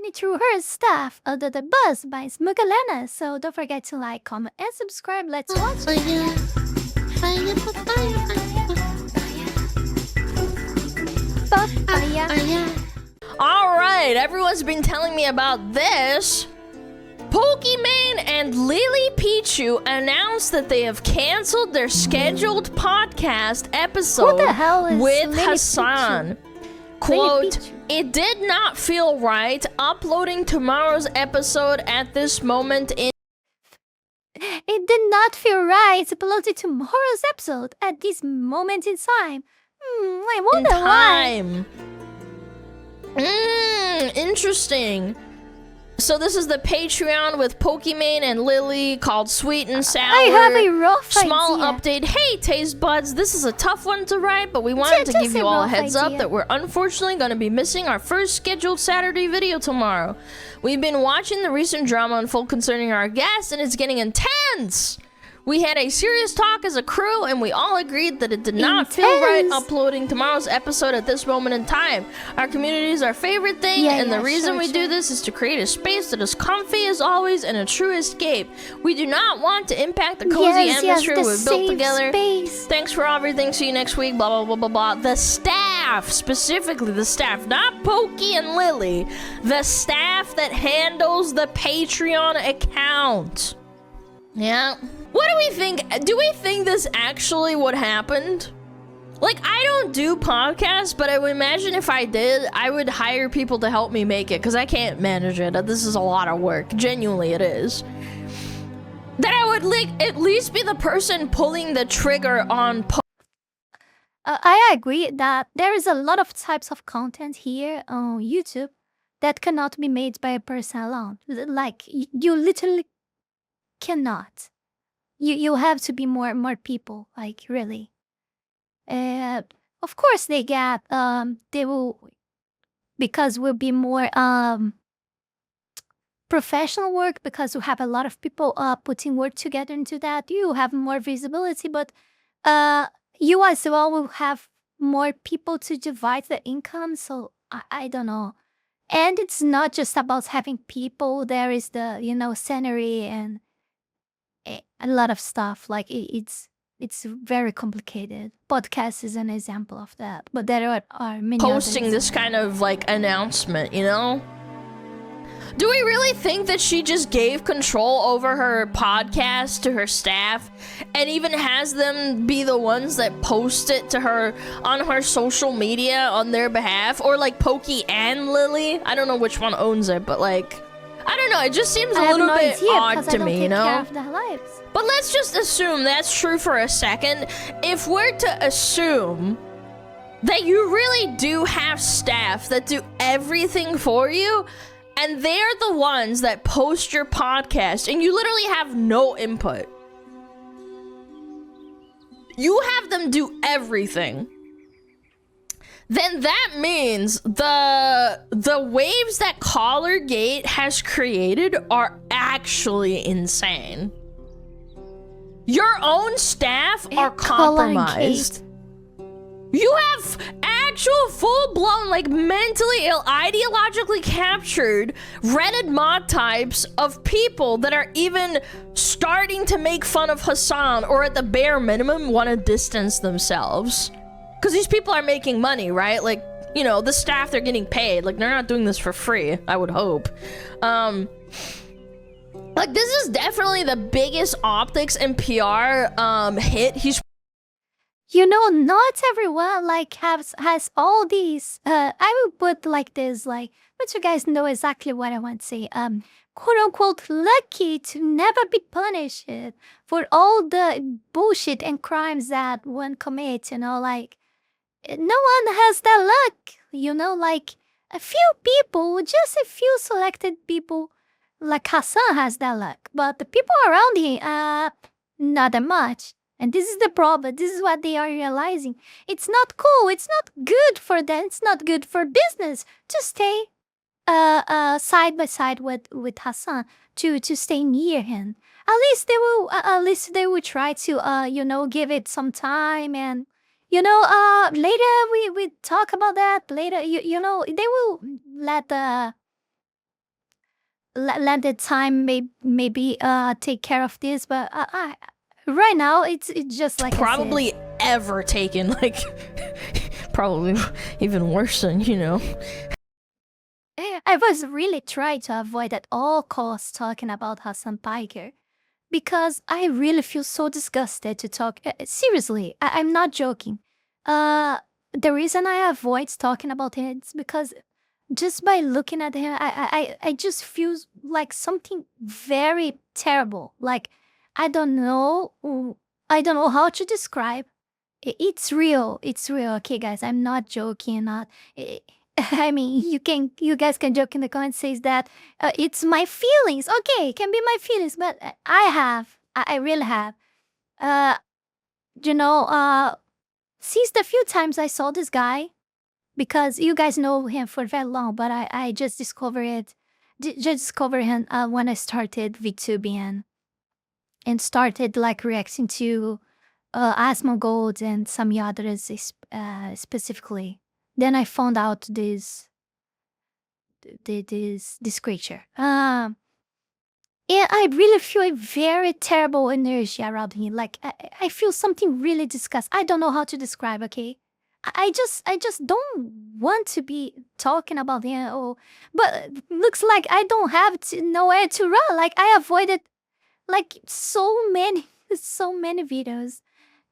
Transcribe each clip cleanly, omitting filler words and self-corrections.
and through her stuff under the bus by SmugAlana. So don't forget to like, comment, and subscribe. Let's watch it. Alright, everyone's been telling me about this. Pokimane and Lily Pichu announced that they have canceled their scheduled podcast episode Who the hell is with Lily Hassan. Pichu? Quote, "It did not feel right uploading tomorrow's episode at this moment in..." It did not feel right to upload tomorrow's episode at this moment in time. I wonder why. Interesting. So this is the Patreon with Pokimane and Lily called Sweet and Sour. I have a rough Small idea. update. Hey, Taste Buds, this is a tough one to write, but we wanted to give you all a heads up that we're unfortunately going to be missing our first scheduled Saturday video tomorrow. We've been watching the recent drama unfold concerning our guest, and it's getting intense. We had a serious talk as a crew, and we all agreed that it did not feel right uploading tomorrow's episode at this moment in time. Our community is our favorite thing, and the reason we do this is to create a space that is comfy as always and a true escape. We do not want to impact the cozy atmosphere we've built together. Thanks for everything. See you next week. Blah, blah, blah, blah, blah. The staff, specifically the staff, not Pokey and Lily. The staff that handles the Patreon account. Yeah. What do we think? Do we think this actually what happened? Like, I don't do podcasts, but I would imagine if I did, I would hire people to help me make it, because I can't manage it. This is a lot of work. Genuinely, it is. That I would, like, at least be the person pulling the trigger on I agree that there is a lot of types of content here on YouTube that cannot be made by a person alone. Like, you literally cannot. You have to be more people, like, really. Of course they get they will, because will be more professional work, because you have a lot of people putting work together into that. You have more visibility, but you as well will have more people to divide the income. So I don't know. And it's not just about having people. There is the, scenery and a lot of stuff. Like, it's very complicated. Podcast is an example of that, but there are many posting this kind of, like, announcement, you know? Do we really think that she just gave control over her podcast to her staff and even has them be the ones that post it to her on her social media on their behalf? Or, like, Pokey and Lily? I don't know which one owns it, but, like, I don't know, it just seems a little bit odd to me, you know? But let's just assume that's true for a second. If we're to assume that you really do have staff that do everything for you, and they're the ones that post your podcast, and you literally have no input. You have them do everything. Then that means the waves that Collargate has created are actually insane. Your own staff are compromised. You have actual full-blown, like, mentally ill, ideologically captured Reddit mod types of people that are even starting to make fun of Hassan, or at the bare minimum want to distance themselves. Because these people are making money, right? Like, you know, the staff, they're getting paid. Like, they're not doing this for free, I would hope. Like, this is definitely the biggest optics and PR hit he's... Not everyone, like, has all these, I will put like this, like, but you guys know exactly what I want to say. Quote-unquote lucky to never be punished for all the bullshit and crimes that one commits, like, no one has that luck, like, a few people, just a few selected people, like Hassan has that luck, but the people around him, not that much. And this is the problem. This is what they are realizing. It's not cool. It's not good for them. It's not good for business to stay side by side with Hassan, to stay near him. At least they will try to give it some time, and later we talk about that later. They will let the let the time maybe take care of this, but right now it's just like probably ever taken, like probably even worse than, you know. I was really trying to avoid at all costs talking about Hassan Piker, because I really feel so disgusted to talk. Seriously, I'm not joking. The reason I avoid talking about him is because just by looking at him, I just feel like something very terrible. Like, I don't know how to describe. It's real. It's real. Okay, guys, I'm not joking. I mean, you guys can joke in the comments, says that it's my feelings. Okay, it can be my feelings, but I really have. Since the few times I saw this guy, because you guys know him for very long, but I just discovered him when I started VTubing and started like reacting to Asmongold and some others specifically. Then I found out this creature. And I really feel a very terrible energy around him. Like I feel something really disgusting. I don't know how to describe. Okay, I just don't want to be talking about him. But looks like I don't have nowhere to run. Like I avoided like so many videos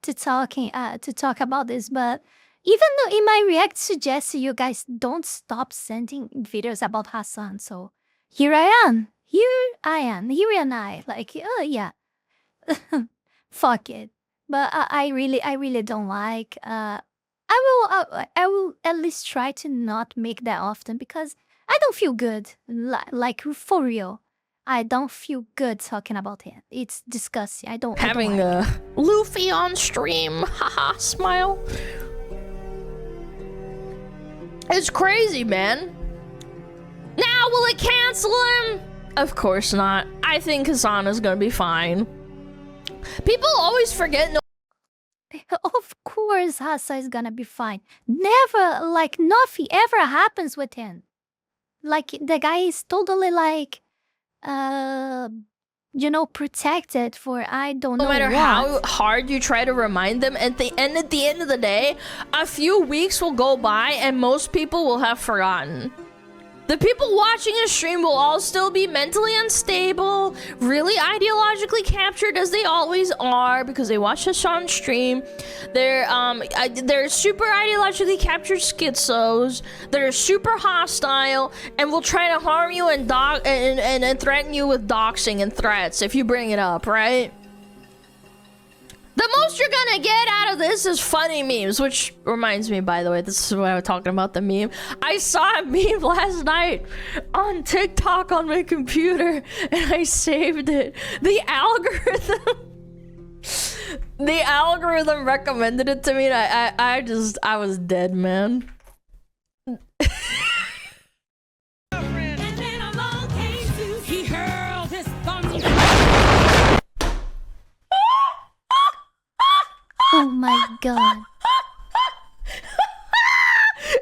to talk about this, but. Even though in my react suggests you guys don't stop sending videos about Hassan, so here I am. Here and I. Like, oh yeah. Fuck it. But I really don't like. I will at least try to not make that often, because I don't feel good. Like for real. I don't feel good talking about it. It's disgusting. I don't having like a Luffy on stream. Haha, smile. It's crazy, man. Now, will it cancel him? Of course not. I think Kasana's gonna be fine. People always forget. Of course, Hasa is gonna be fine. Never, like, nothing ever happens with him. Like, the guy is totally, like, protected for I don't know what. No matter how hard you try to remind them, at the end of the day, a few weeks will go by and most people will have forgotten. The people watching a stream will all still be mentally unstable, really ideologically captured, as they always are, because they watch us on stream. They're super ideologically captured schizos. They're super hostile and will try to harm you and threaten you with doxing and threats if you bring it up, right? The most you're gonna get out of this is funny memes, which reminds me, by the way, this is what I was talking about, the meme. I saw a meme last night on TikTok on my computer, and I saved it. The algorithm recommended it to me, and I was dead, man. Oh my god.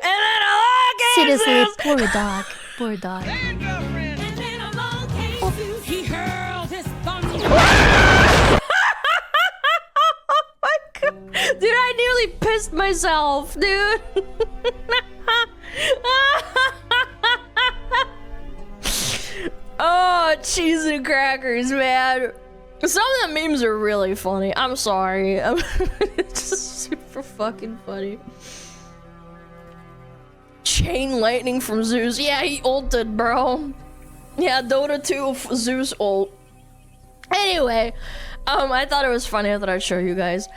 And then seriously, poor dog. Poor dog. Oh my god. Dude, I nearly pissed myself, dude. Oh, cheese and crackers, man. Some of the memes are really funny. I'm sorry. It's just super fucking funny. Chain lightning from Zeus. Yeah, he ulted, bro. Yeah, Dota 2 Zeus ult. Anyway, I thought it was funny. I thought I'd show you guys.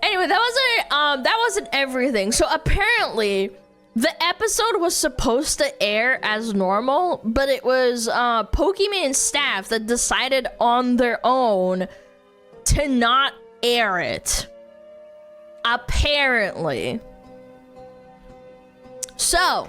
Anyway, that wasn't everything. So apparently, the episode was supposed to air as normal, but it was Pokimane staff that decided on their own to not air it. Apparently. So,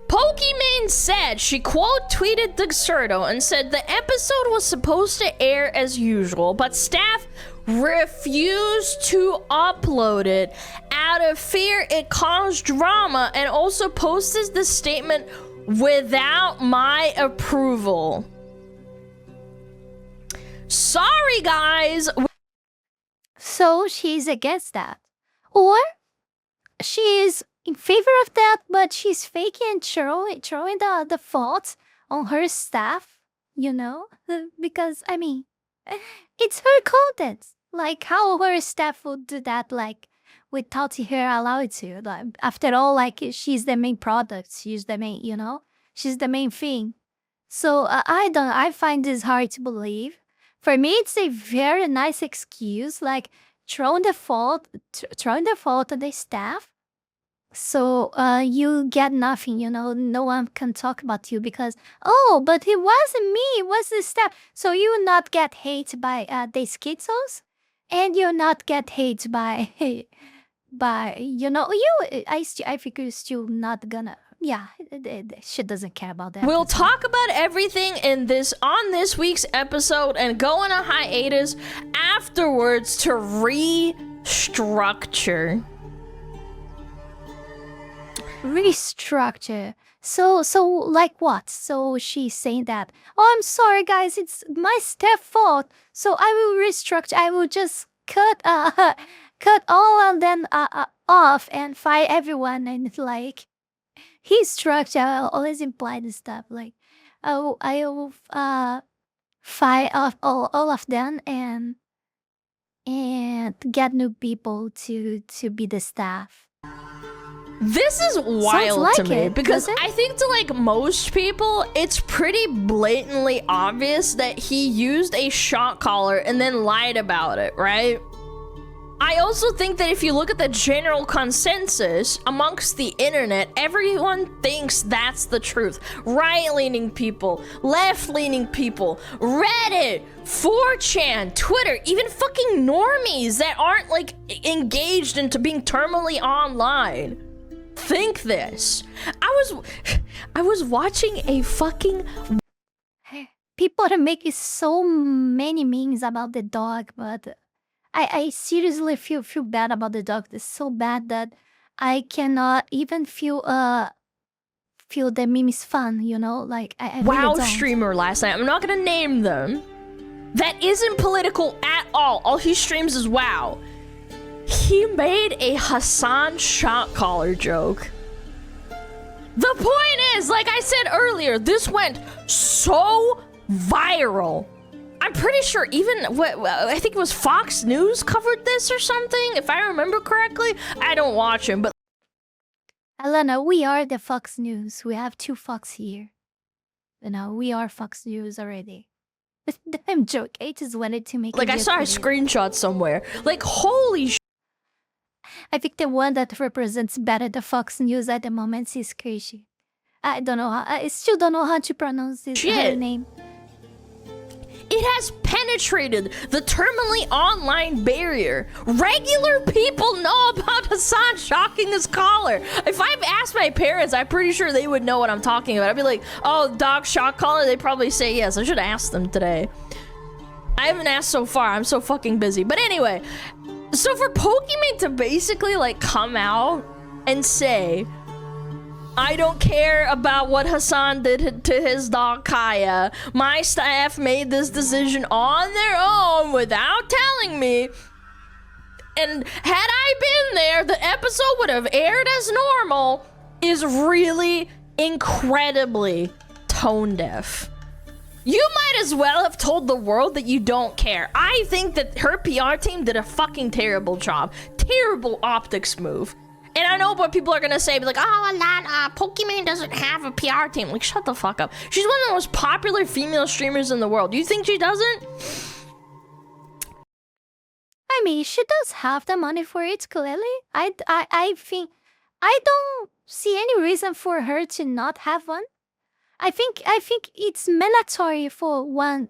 Pokimane said, she quote tweeted Dexerto and said the episode was supposed to air as usual, but staff refused to upload it out of fear it caused drama, and also posted the statement without my approval. Sorry, guys. So she's against that. Or she's in favor of that, but she's faking and throwing the fault on her staff, you know? Because, I mean, it's her content. Like, how her staff would do that, like, without her allowed to. Like, after all, like, she's the main product. She's the main, you know? She's the main thing. So, I find this hard to believe. For me, it's a very nice excuse, like, throwing the fault on the staff. So you get nothing, you know, no one can talk about you because, oh, but it wasn't me, it was the staff. So you will not get hate by the schizos, and you'll not get hate by, you know, I think you're still not gonna, yeah, she doesn't care about that. We'll talk about everything on this week's episode and go on a hiatus afterwards to restructure. Restructure. So like what? So she's saying that, oh, I'm sorry guys, it's my staff fault. So I will restructure. I will just cut all of them off and fire everyone, and like his structure always implied stuff like, oh, I will fire off all of them and get new people to be the staff. This is wild to me because doesn't it? I think to like most people, it's pretty blatantly obvious that he used a shock collar and then lied about it, right? I also think that if you look at the general consensus amongst the internet, everyone thinks that's the truth. Right-leaning people, left-leaning people, Reddit, 4chan, Twitter, even fucking normies that aren't like engaged into being terminally online. Think this. I was watching a fucking... People are making so many memes about the dog, but I seriously feel bad about the dog. It's so bad that I cannot even feel the meme is fun, you know? Like, I really WoW don't. streamer last night, I'm not gonna name them, that isn't political at all he streams is WoW. He made a Hassan shot collar joke. The point is, like I said earlier, this went so viral. I'm pretty sure even I think it was Fox News covered this or something, if I remember correctly. I don't watch him, but Alana, we are the Fox News. We have 2 Fox here. You know, we are Fox News already. I'm joking. I just wanted to make like I saw a screenshot somewhere. Like, holy shit. I think the one that represents better the Fox News at the moment is Crazy. I still don't know how to pronounce her name. It has penetrated the terminally online barrier. Regular people know about Hassan shocking his collar. If I've asked my parents, I'm pretty sure they would know what I'm talking about. I'd be like, oh, dog shock collar? They'd probably say yes. I should ask them today. I haven't asked so far. I'm so fucking busy. But anyway, so for Pokimane to basically like come out and say, I don't care about what Hassan did to his dog Kaya. My staff made this decision on their own without telling me. And had I been there, the episode would have aired as normal, is really incredibly tone deaf. You might as well have told the world that you don't care. I think that her PR team did a fucking terrible job. Terrible optics move. And I know what people are gonna say, be like, oh, Alana, Pokimane doesn't have a PR team. Like, shut the fuck up. She's one of the most popular female streamers in the world. Do you think she doesn't? I mean, she does have the money for it, clearly. I think, I don't see any reason for her to not have one. I think it's mandatory for one,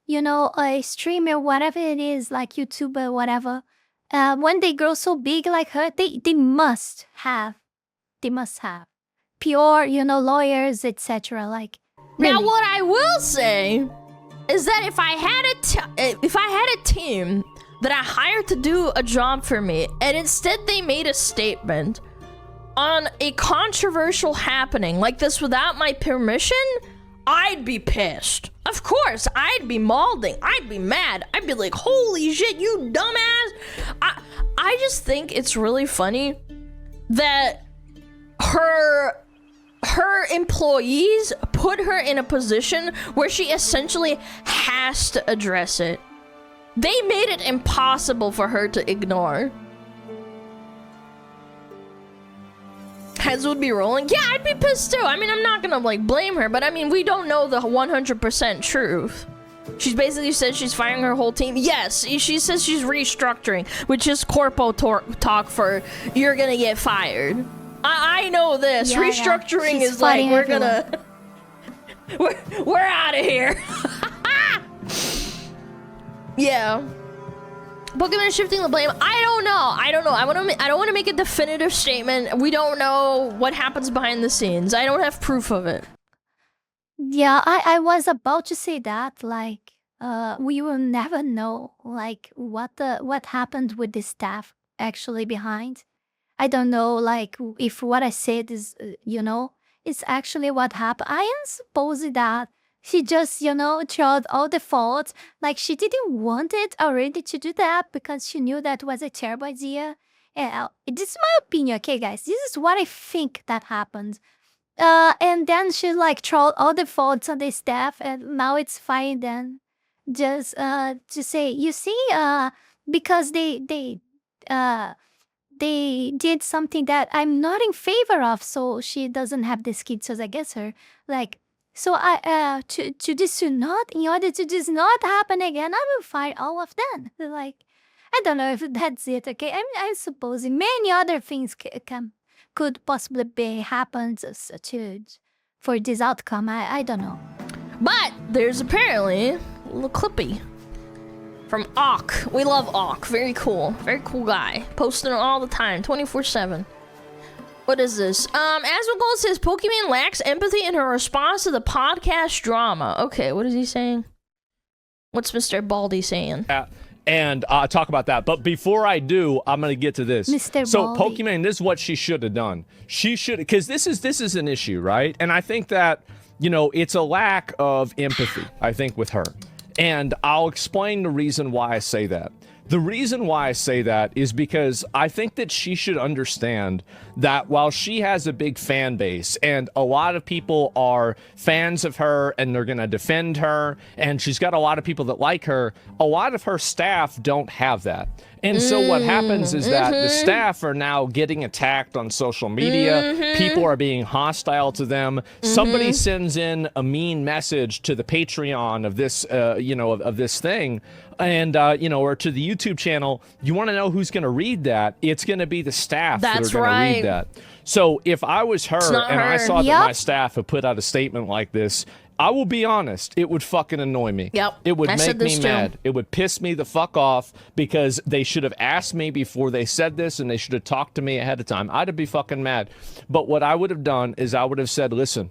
you know, a streamer, whatever it is, like YouTuber, whatever. When they grow so big like her, they must have pure, you know, lawyers, etc. Like, really. Now, what I will say is that if I had a team that I hired to do a job for me, and instead they made a statement, on a controversial happening like this without my permission, I'd be pissed. Of course, I'd be mauling. I'd be mad. I'd be like, holy shit, you dumbass. I just think it's really funny that her employees put her in a position where she essentially has to address it. They made it impossible for her to ignore. Heads would be rolling. Yeah, I'd be pissed too. I mean, I'm not gonna like blame her, but I mean, we don't know the 100% truth. She's basically said she's firing her whole team. Yes, she says she's restructuring, which is corpo talk for you're gonna get fired. I know this. Yeah, restructuring is like we're everyone. we're out of here. Yeah. Pokimane shifting the blame. I don't know. I don't want to make a definitive statement. We don't know what happens behind the scenes. I don't have proof of it. Yeah, I was about to say that. Like, we will never know. Like, what happened with the staff actually behind. I don't know. Like, if what I said is, it's actually what happened. I am supposing that. She just, tried all the faults. Like, she didn't want it already to do that because she knew that was a terrible idea. Yeah, this is my opinion, okay, guys? This is what I think that happened. And then she, like, tried all the faults on the staff, and now it's fine then. Just to say, you see, because they did something that I'm not in favor of, so she doesn't have this kid, so I guess her. Like, so in order to this not happen again, I will fire all of them. Like, I don't know if that's it, okay? I'm supposing many other things could possibly be happened for this outcome. I don't know. But there's apparently a little clippy from Auk. We love Auk. Very cool guy. Posting all the time, 24/7. What is this? Asmongold says Pokimane lacks empathy in her response to the podcast drama. Okay, what is he saying? What's Mr. Baldy saying? And talk about that. But before I do, I'm going to get to this. Mr. So Baldy. Pokimane, this is what she should have done. She should, because this is an issue, right? And I think that, it's a lack of empathy, I think, with her. And I'll explain the reason why I say that. The reason why I say that is because I think that she should understand that while she has a big fan base and a lot of people are fans of her and they're going to defend her and she's got a lot of people that like her, a lot of her staff don't have that. And so what happens is that the staff are now getting attacked on social media. People are being hostile to them. Somebody sends in a mean message to the Patreon of this, of this thing. And, or to the YouTube channel. You want to know who's going to read that? It's going to be the staff that are going to read that. So if I was her and I saw that my staff had put out a statement like this, I will be honest, it would fucking annoy me. Yep. It would make me mad. It would piss me the fuck off because they should have asked me before they said this and they should have talked to me ahead of time. I'd be fucking mad. But what I would have done is I would have said, listen,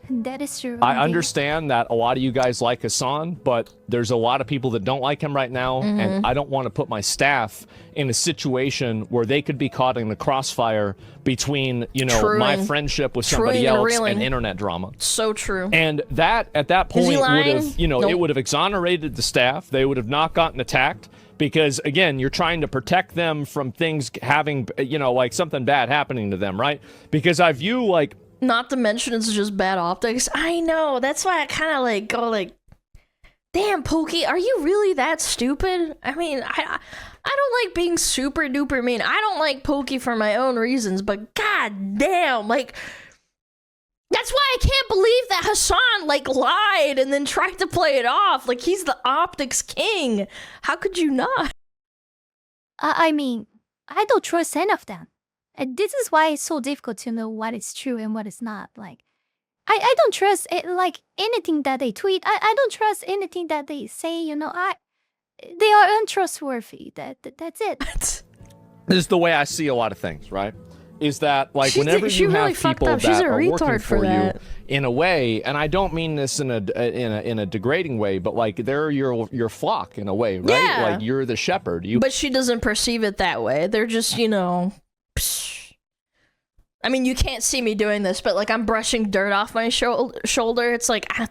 that is true. I understand that a lot of you guys like Hassan, but there's a lot of people that don't like him right now, and I don't want to put my staff in a situation where they could be caught in the crossfire between, my friendship with somebody else and internet drama. So true. And that, at that point, would have, it would have exonerated the staff. They would have not gotten attacked. Because, again, you're trying to protect them from things having, like something bad happening to them, right? Because I view, like... Not to mention it's just bad optics. I know. That's why I kind of go damn, Pokey, are you really that stupid? I mean, I don't like being super duper mean. I don't like Pokey for my own reasons, but god damn, that's why I can't believe that Hassan, lied and then tried to play it off. He's the optics king. How could you not? I mean, I don't trust any of them. And this is why it's so difficult to know what is true and what is not. I don't trust anything that they tweet. I don't trust anything that they say. They are untrustworthy. That's it. This is the way I see a lot of things, right? Is that whenever you really have people that are working for you in a way, and I don't mean this in a degrading way, but they're your flock in a way, right? Yeah. You're the shepherd. But she doesn't perceive it that way. They're just I mean, you can't see me doing this, but like I'm brushing dirt off my shoulder. It's like, I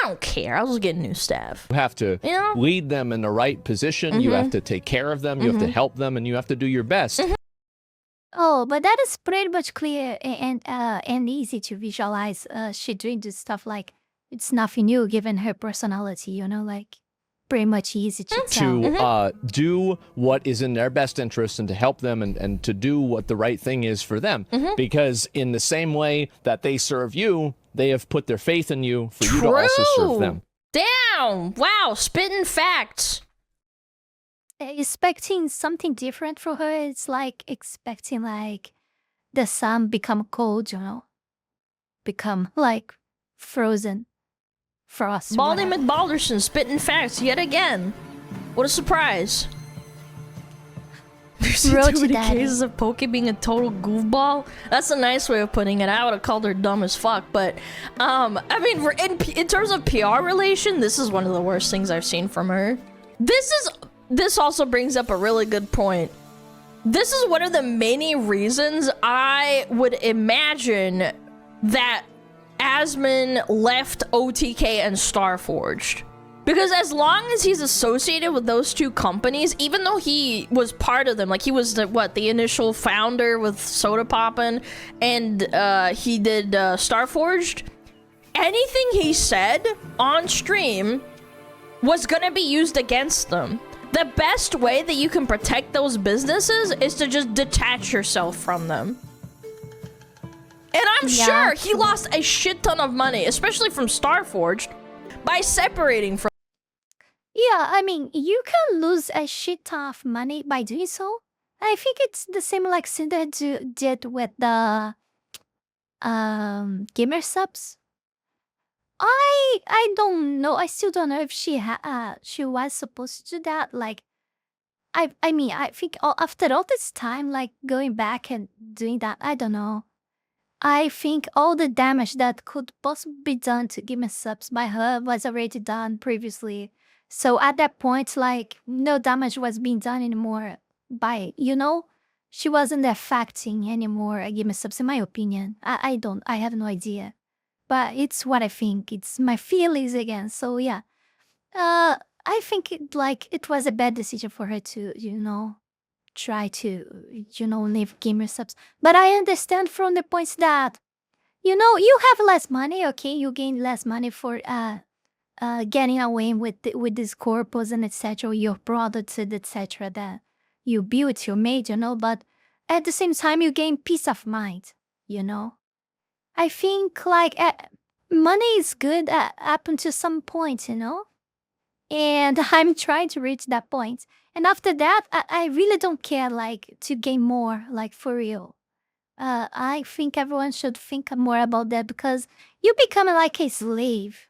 don't care. I'll just get new staff. You have to lead them in the right position. You have to take care of them. You have to help them, and you have to do your best. Oh, but that is pretty much clear and easy to visualize. She doing this stuff like it's nothing new given her personality, you know, like pretty much easy to tell. To do what is in their best interest and to help them and to do what the right thing is for them. Because in the same way that they serve you, they have put their faith in you for you to also serve them. Damn! Wow, spitting facts. Expecting something different from her, it's like expecting like the sun become cold, you know, become like frozen frost. Baldy McBalderson spitting facts yet again. What a surprise. There's too many cases of Poke being a total goofball. That's a nice way of putting it. I would have called her dumb as fuck, but I mean, in terms of PR relation, this is one of the worst things I've seen from her. This also brings up a really good point. This is one of the many reasons I would imagine that Asmon left OTK and Starforged. Because as long as he's associated with those two companies, even though he was part of them, like he was the initial founder with Soda Poppin', and he did Starforged, anything he said on stream was gonna be used against them. The best way that you can protect those businesses is to just detach yourself from them. And I'm sure he lost a shit ton of money, especially from Starforged, by separating from. Yeah, I mean, you can lose a shit ton of money by doing so. I think it's the same like Cinder did with the gamer subs. I don't know. I still don't know if she was supposed to do that. Like, I mean, I think after all this time, like going back and doing that, I don't know. I think all the damage that could possibly be done to gamer subs by her was already done previously. So at that point, like no damage was being done anymore by, you know, she wasn't affecting anymore gamer subs in my opinion. I have no idea. But it's what I think. It's my feelings again. So yeah, I think it was a bad decision for her to, you know, try to, you know, leave gamer subs. But I understand from the points that, you know, you have less money. Okay, you gain less money for getting away with this corpus and etc. Your products and etc. that you built, you made, you know. But at the same time, you gain peace of mind. You know. I think like money is good up until some point, you know, and I'm trying to reach that point. And after that, I really don't care like to gain more, like for real. I think everyone should think more about that because you become like a slave.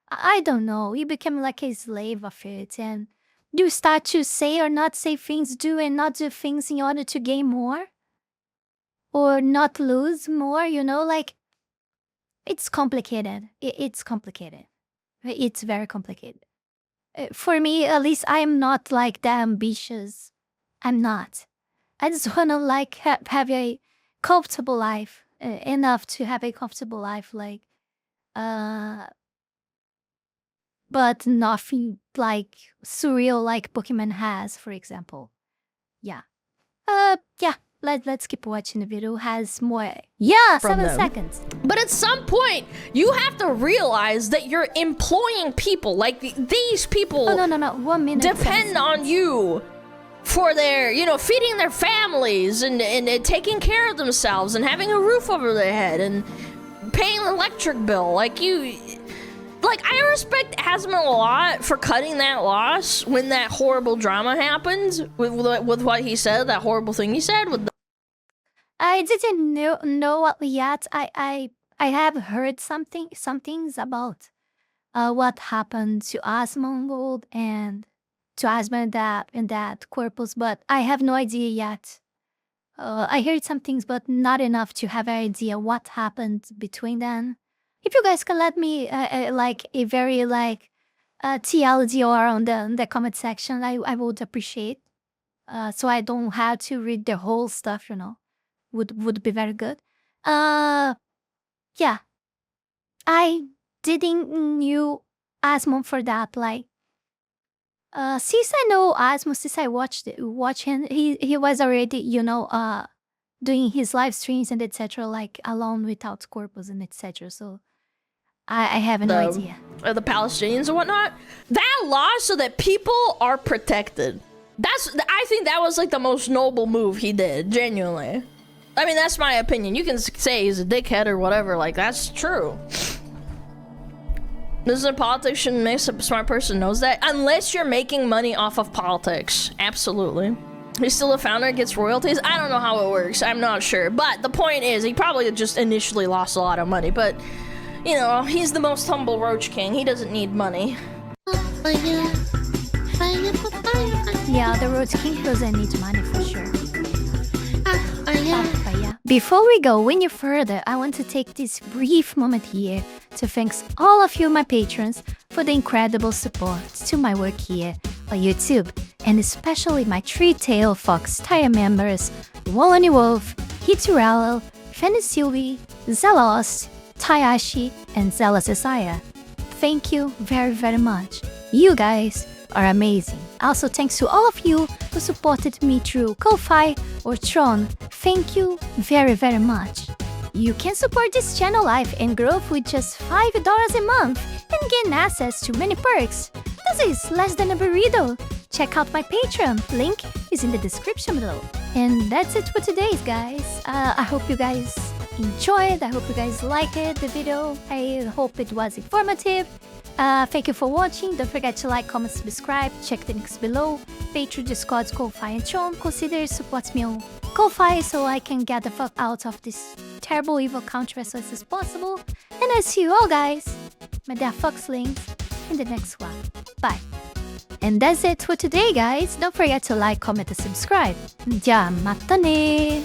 I don't know, you become like a slave of it, and you start to say or not say things, do and not do things in order to gain more. Or not lose more, you know, like, it's complicated. It's complicated. It's very complicated. For me, at least, I am not, like, that ambitious. I'm not. I just want to, like, have a comfortable life. Enough to have a comfortable life, like, but nothing, like, surreal like Pokimane has, for example. Yeah. Yeah. Let's keep watching the video. Has more. Yeah, 7 seconds. But at some point, you have to realize that you're employing people. Like these people. Oh, no. 1 minute. Depend on you for their, you know, feeding their families and taking care of themselves and having a roof over their head and paying the electric bill. Like you. Like, I respect Asmon a lot for cutting that loss when that horrible drama happened with what he said, that horrible thing he said. I didn't know yet. I have heard some things about what happened to Asmongold and to Asmon in that corpus, but I have no idea yet. I heard some things, but not enough to have an idea what happened between them. If you guys can let me like a very like TLDR on the comment section, I would appreciate. So I don't have to read the whole stuff, you know. would be very good. Yeah. I didn't knew Asmon for that. Like, since I know Asmon, since I watch him, he was already, doing his live streams and etc. Like alone without corpus and etc. So I have no idea. The Palestinians and whatnot. That law so that people are protected. I think that was like the most noble move he did, genuinely. I mean, that's my opinion. You can say he's a dickhead or whatever, like, that's true. This is a politician makes a smart person knows that. Unless you're making money off of politics. Absolutely. He's still a founder, gets royalties. I don't know how it works. I'm not sure. But the point is, he probably just initially lost a lot of money. But, he's the most humble Roach King. He doesn't need money. Yeah, the Roach King doesn't need money for sure. Before we go any further, I want to take this brief moment here to thank all of you, my patrons, for the incredible support to my work here on YouTube, and especially my three-tail fox tier members, Wolony Wolf, Heath Rowell, Fenny Sylvy, Zalost, Tayashi, and Zaela Zhezzaia. Thank you very, very much. You guys are amazing. Also, thanks to all of you who supported me through Ko-Fi or Tron. Thank you very, very much. You can support this channel life and growth with just $5 a month and gain access to many perks. This is less than a burrito. Check out my Patreon. Link is in the description below. And that's it for today, guys. I hope you guys enjoyed. I hope you guys liked the video. I hope it was informative. Thank you for watching. Don't forget to like, comment, subscribe. Check the links below. Patreon, Discord, Ko-Fi, and Tron. Consider support me on Ko-Fi so I can get the fuck out of this terrible evil country as fast as possible. And I see you all, guys, my dear foxlings, in the next one. Bye. And that's it for today, guys. Don't forget to like, comment, and subscribe. Ja, mata ne!